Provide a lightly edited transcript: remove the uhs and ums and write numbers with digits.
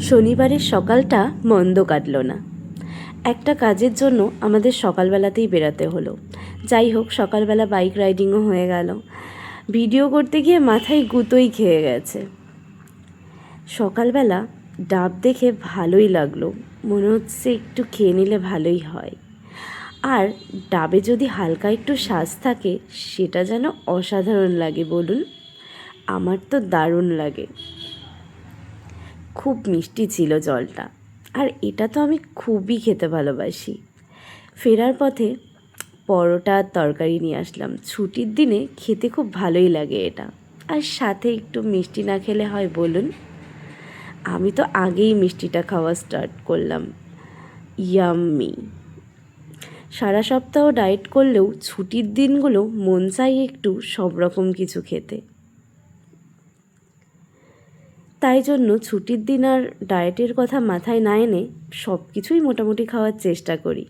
শনিবারের সকালটা মন্দ কাটলো না। একটা কাজের জন্য আমাদের সকালবেলাতেই বেরাতে হলো। যাই হোক, সকালবেলা বাইক রাইডিংও হয়ে গেল। ভিডিও করতে গিয়ে মাথায় গুঁতোই খেয়ে গেছে। সকালবেলা ডাব দেখে ভালোই লাগলো, মনে হচ্ছে একটু খেয়ে নিলে ভালোই হয়। আর ডাবে যদি হালকা একটু শাঁস থাকে সেটা যেন অসাধারণ লাগে বলুন। আমার তো দারুণ লাগে। খুব মিষ্টি ছিল জলটা, আর এটা তো আমি খুবই খেতে ভালোবাসি। ফেরার পথে পরোটা আর তরকারি নিয়ে আসলাম। ছুটির দিনে খেতে খুব ভালোই লাগে এটা, আর সাথে একটু মিষ্টি না খেলে হয় বলুন। আমি তো আগেই মিষ্টিটা খাওয়া স্টার্ট করলাম। ইয়াম্মি। সারা সপ্তাহ ডায়েট করলেও ছুটির দিনগুলো মন চাই একটু সব রকম কিছু খেতে। তাই জন্য ছুটির দিন আর ডায়েটের কথা মাথায় না এনে সব কিছুই মোটামুটি খাওয়ার চেষ্টা করি।